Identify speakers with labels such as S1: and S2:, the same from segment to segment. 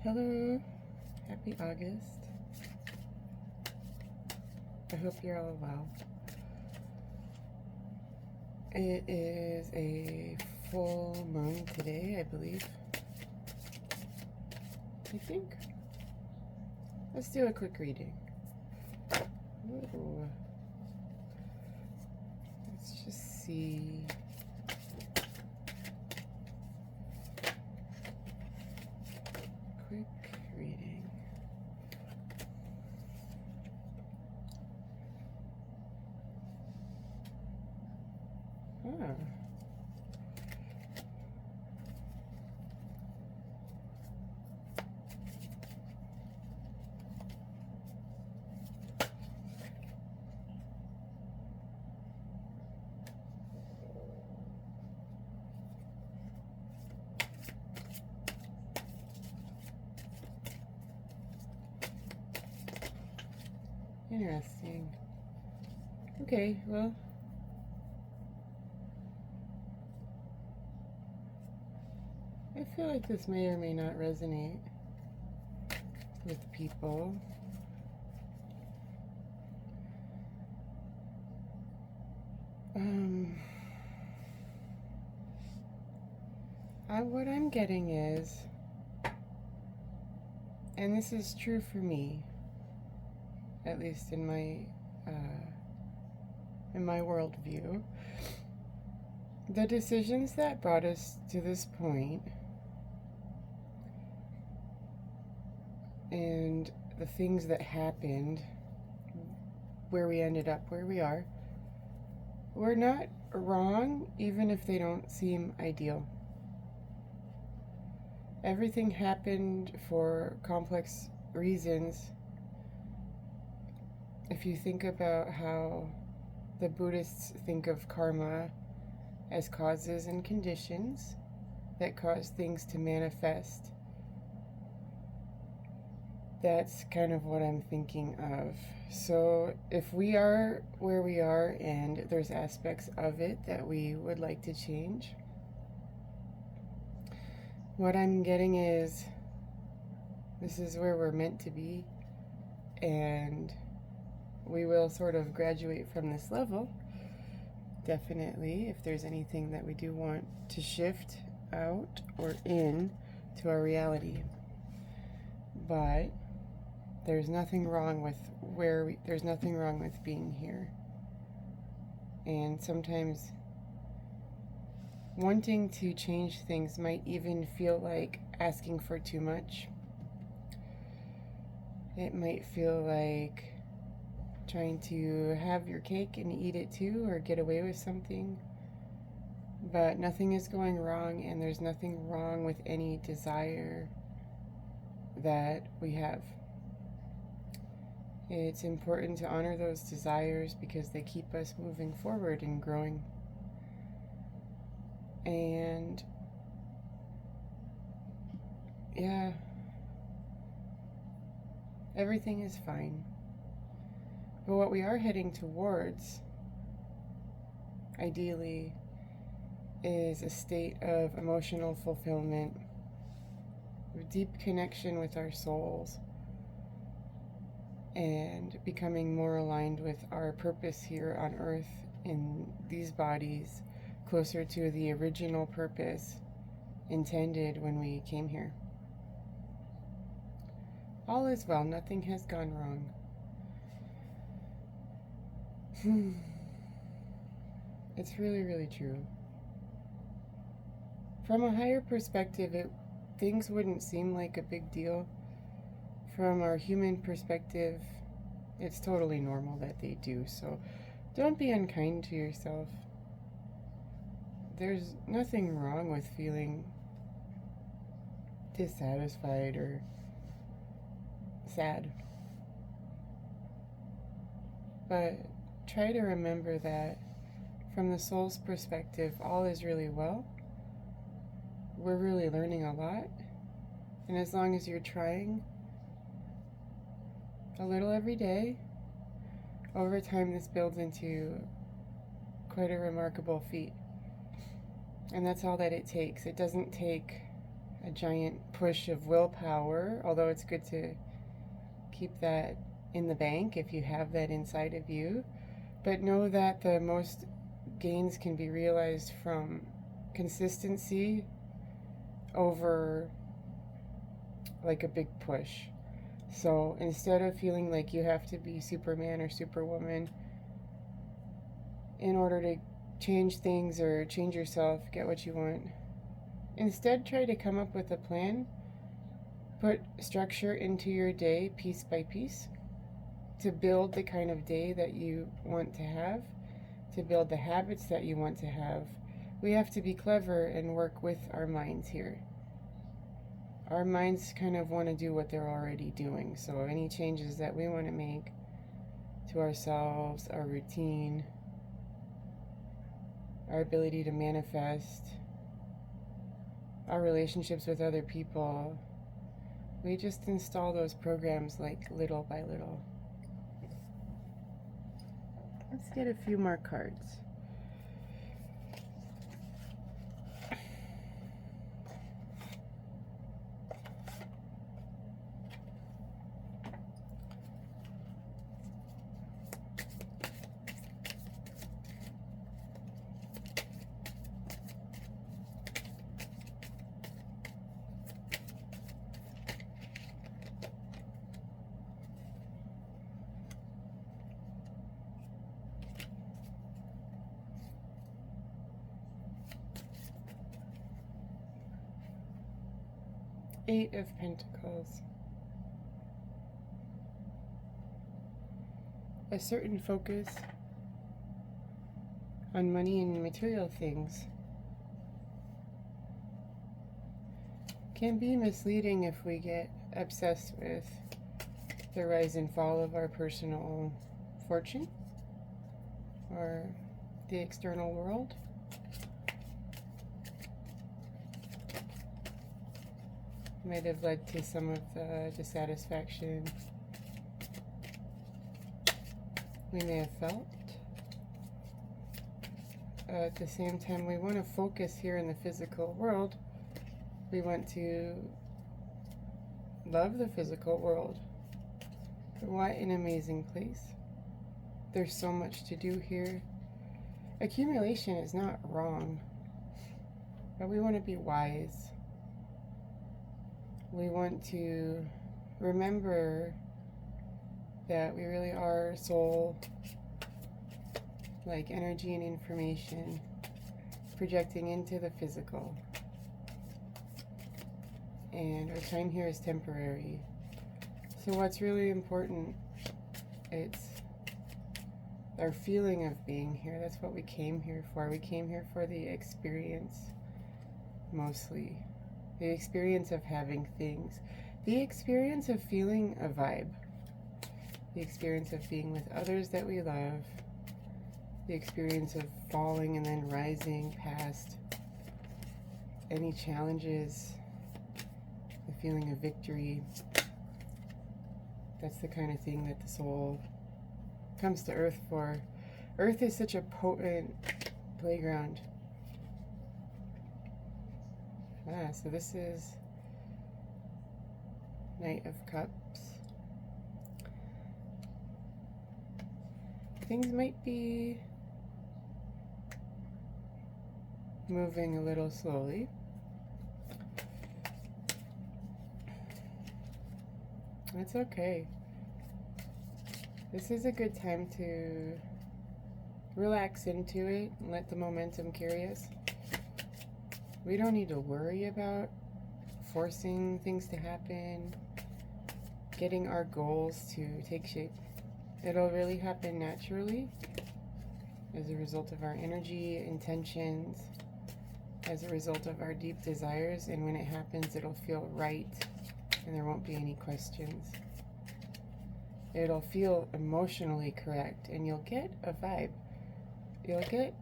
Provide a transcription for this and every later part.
S1: Hello, happy August. I hope you're all well. It is a full moon today, I believe. I think. Let's do a quick reading. Ooh. Let's just see. Quick reading. Ah. Interesting. Okay, well, I feel like this may or may not resonate with people. What I'm getting is, and this is true for me, at least in my worldview, the decisions that brought us to this point and the things that happened where we ended up where we are were not wrong, even if they don't seem ideal. Everything happened for complex reasons. If you think about how the Buddhists think of karma as causes and conditions that cause things to manifest, that's kind of what I'm thinking of. So if we are where we are and there's aspects of it that we would like to change, what I'm getting is this is where we're meant to be, and we will sort of graduate from this level. Definitely, if there's anything that we do want to shift out or in to our reality. But there's nothing wrong with there's nothing wrong with being here. And sometimes wanting to change things might even feel like asking for too much. It might feel like trying to have your cake and eat it too, or get away with something. But nothing is going wrong, and there's nothing wrong with any desire that we have. It's important to honor those desires because they keep us moving forward and growing. And yeah, everything is fine. But what we are heading towards, ideally, is a state of emotional fulfillment, deep connection with our souls, and becoming more aligned with our purpose here on earth in these bodies, closer to the original purpose intended when we came here. All is well, nothing has gone wrong. It's really, really true. From a higher perspective, things wouldn't seem like a big deal. From our human perspective, it's totally normal that they do. So don't be unkind to yourself. There's nothing wrong with feeling dissatisfied or sad. But try to remember that from the soul's perspective, all is really well. We're really learning a lot. And as long as you're trying a little every day, over time this builds into quite a remarkable feat. And that's all that it takes. It doesn't take a giant push of willpower, although it's good to keep that in the bank if you have that inside of you. But know that the most gains can be realized from consistency over like a big push. So instead of feeling like you have to be Superman or Superwoman in order to change things or change yourself, get what you want, instead try to come up with a plan, put structure into your day piece by piece to build the kind of day that you want to have, to build the habits that you want to have. We have to be clever and work with our minds here. Our minds kind of want to do what they're already doing. So any changes that we want to make to ourselves, our routine, our ability to manifest, our relationships with other people, we just install those programs like little by little. Let's get a few more cards. Eight of Pentacles. A certain focus on money and material things can be misleading if we get obsessed with the rise and fall of our personal fortune or the external world. Might have led to some of the dissatisfaction we may have felt. At the same time, we want to focus here in the physical world. We want to love the physical world. What an amazing place. There's so much to do here. Accumulation is not wrong, but we want to be wise. We want to remember that we really are soul, like energy and information, projecting into the physical. And our time here is temporary. So what's really important, it's our feeling of being here. That's what we came here for. We came here for the experience, mostly. The experience of having things. The experience of feeling a vibe. The experience of being with others that we love. The experience of falling and then rising past any challenges. The feeling of victory. That's the kind of thing that the soul comes to Earth for. Earth is such a potent playground. So this is Knight of Cups. Things might be moving a little slowly. That's okay. This is a good time to relax into it and let the momentum carry us. We don't need to worry about forcing things to happen, getting our goals to take shape. It'll really happen naturally as a result of our energy, intentions, as a result of our deep desires, and when it happens, it'll feel right and there won't be any questions. It'll feel emotionally correct and you'll get a vibe. You'll get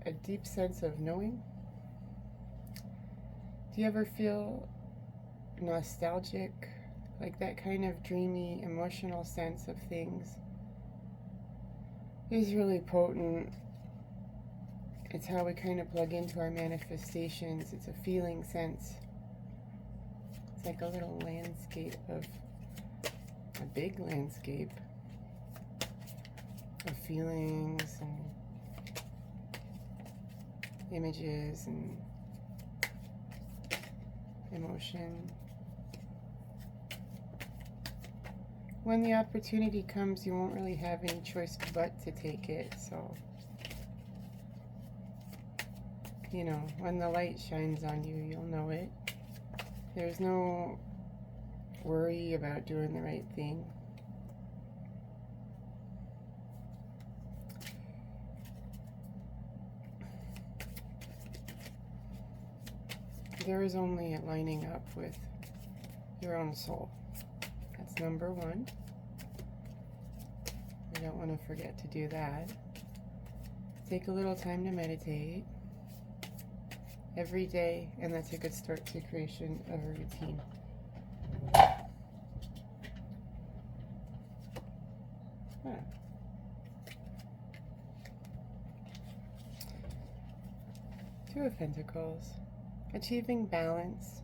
S1: a deep sense of knowing. Do you ever feel nostalgic, like that kind of dreamy, emotional sense of things is really potent. It's how we kind of plug into our manifestations. It's a feeling sense. It's like a little landscape of a big landscape of feelings and images and emotion. When the opportunity comes, you won't really have any choice but to take it. So, you know, when the light shines on you, you'll know it. There's no worry about doing the right thing. There is only lining up with your own soul. That's number one. You don't want to forget to do that. Take a little time to meditate every day, and that's a good start to creation of a routine. Two of Pentacles. Achieving balance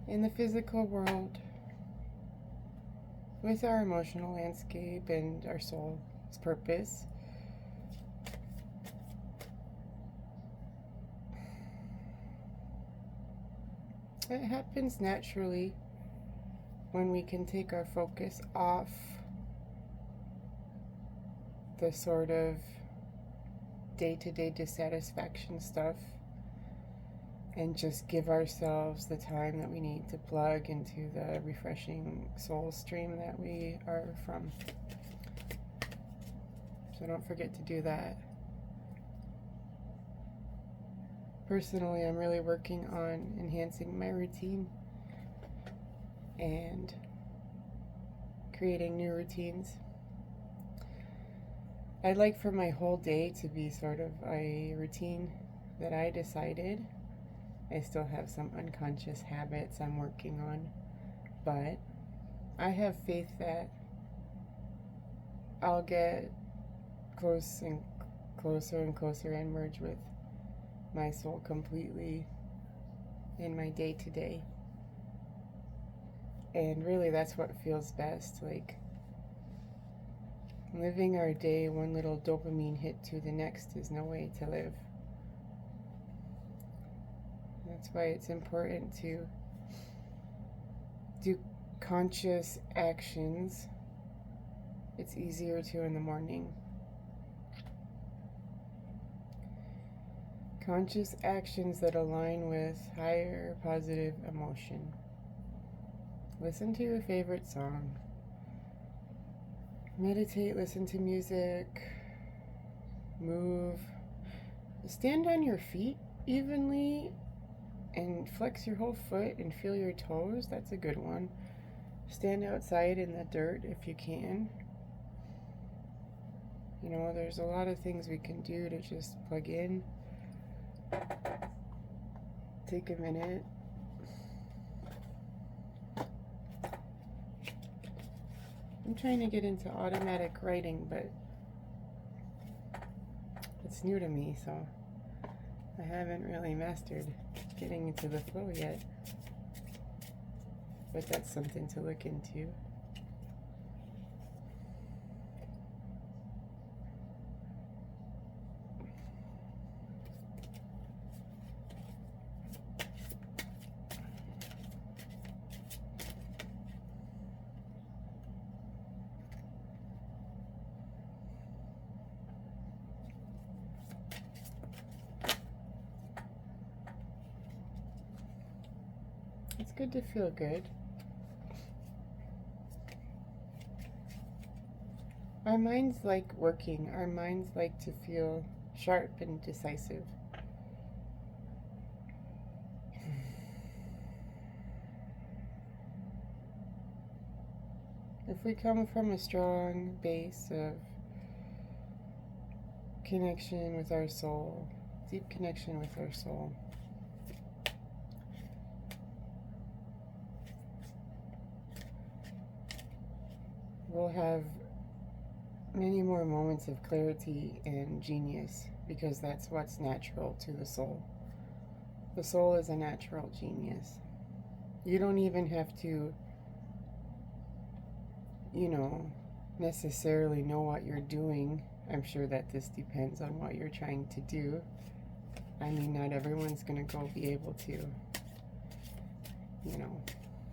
S1: in the physical world with our emotional landscape and our soul's purpose. It happens naturally when we can take our focus off the sort of day-to-day dissatisfaction stuff and just give ourselves the time that we need to plug into the refreshing soul stream that we are from. So don't forget to do that. Personally, I'm really working on enhancing my routine and creating new routines. I'd like for my whole day to be sort of a routine that I decided. I still have some unconscious habits I'm working on, but I have faith that I'll get closer and closer and merge with my soul completely in my day-to-day. And really that's what feels best, like living our day one little dopamine hit to the next is no way to live. That's why it's important to do conscious actions. It's easier to in the morning. Conscious actions that align with higher positive emotion. Listen to your favorite song. Meditate, listen to music, move. Stand on your feet evenly and flex your whole foot and feel your toes. That's a good one. Stand outside in the dirt if you can. You know, there's a lot of things we can do to just plug in. Take a minute. I'm trying to get into automatic writing, but it's new to me, so I haven't really mastered getting into the flow yet. But that's something to look into. It's good to feel good. Our minds like working. Our minds like to feel sharp and decisive. If we come from a strong base of connection with our soul, deep connection with our soul, we'll have many more moments of clarity and genius, because that's what's natural to the soul. The soul is a natural genius. You don't even have to, necessarily know what you're doing. I'm sure that this depends on what you're trying to do. I mean, not everyone's going to go be able to,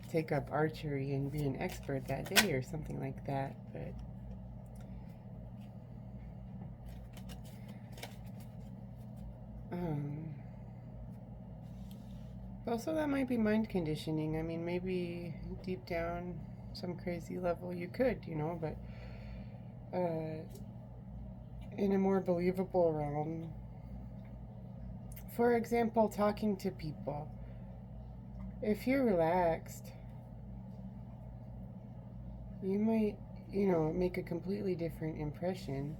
S1: take up archery and be an expert that day or something like that, but also that might be mind conditioning. I mean, maybe deep down, some crazy level you could, but in a more believable realm, for example, talking to people, if you're relaxed, you might, make a completely different impression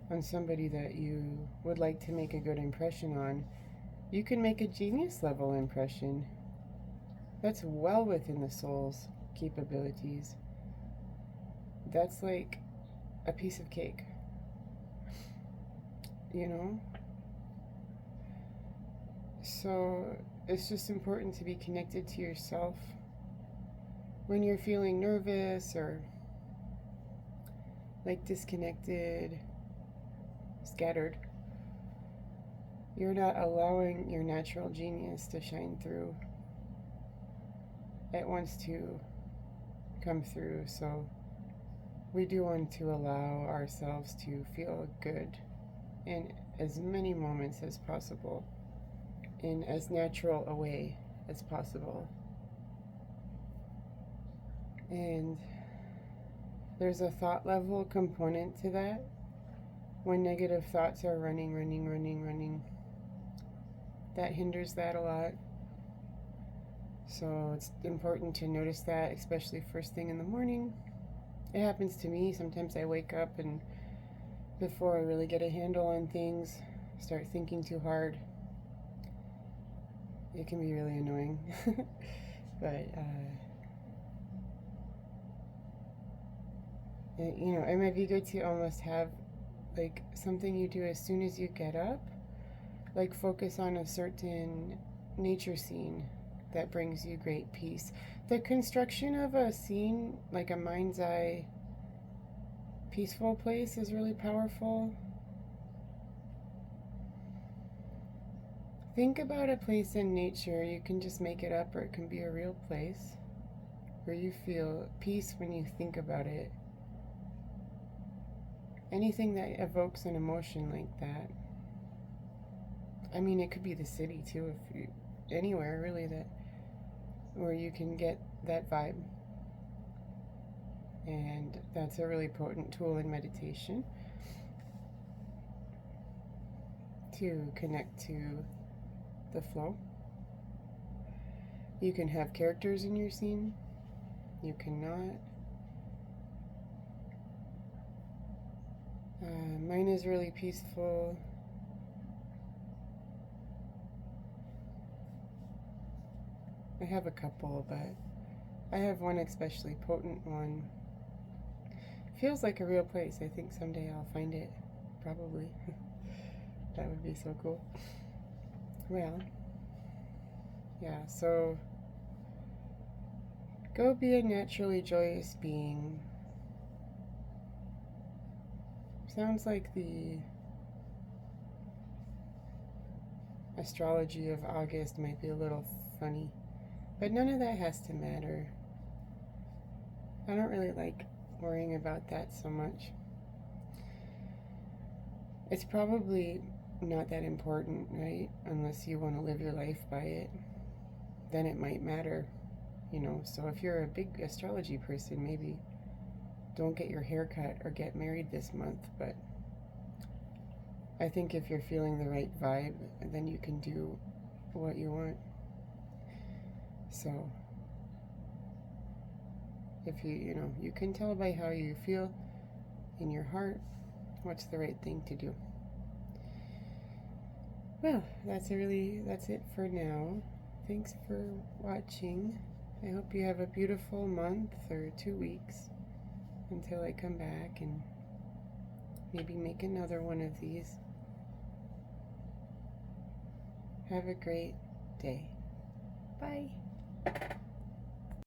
S1: on somebody that you would like to make a good impression on. You can make a genius level impression. That's well within the soul's capabilities. That's like a piece of cake, So it's just important to be connected to yourself when you're feeling nervous or like disconnected, scattered. You're not allowing your natural genius to shine through. It wants to come through, so we do want to allow ourselves to feel good in as many moments as possible, in as natural a way as possible. And there's a thought level component to that. When negative thoughts are running, that hinders that a lot. So it's important to notice that, especially first thing in the morning. It happens to me. Sometimes I wake up and before I really get a handle on things, start thinking too hard. It can be really annoying. But, it might be good to almost have like something you do as soon as you get up, like focus on a certain nature scene that brings you great peace. The construction of a scene, like a mind's eye peaceful place, is really powerful. Think about a place in nature. You can just make it up, or it can be a real place where you feel peace when you think about it. Anything that evokes an emotion like that. I mean, it could be the city too, if you, anywhere really that where you can get that vibe. And that's a really potent tool in meditation to connect to the flow. You can have characters in your scene. You cannot. Mine is really peaceful. I have a couple, but I have one especially potent one. Feels like a real place. I think someday I'll find it. Probably. That would be so cool. Well, yeah, so go be a naturally joyous being. Sounds like the astrology of August might be a little funny, but none of that has to matter. I don't really like worrying about that so much. It's probably not that important, right? Unless you want to live your life by it, then it might matter, So if you're a big astrology person, maybe don't get your hair cut or get married this month, but I think if you're feeling the right vibe, then you can do what you want. So if you can tell by how you feel in your heart what's the right thing to do. Well, that's it for now. Thanks for watching. I hope you have a beautiful month or 2 weeks until I come back and maybe make another one of these. Have a great day. Bye.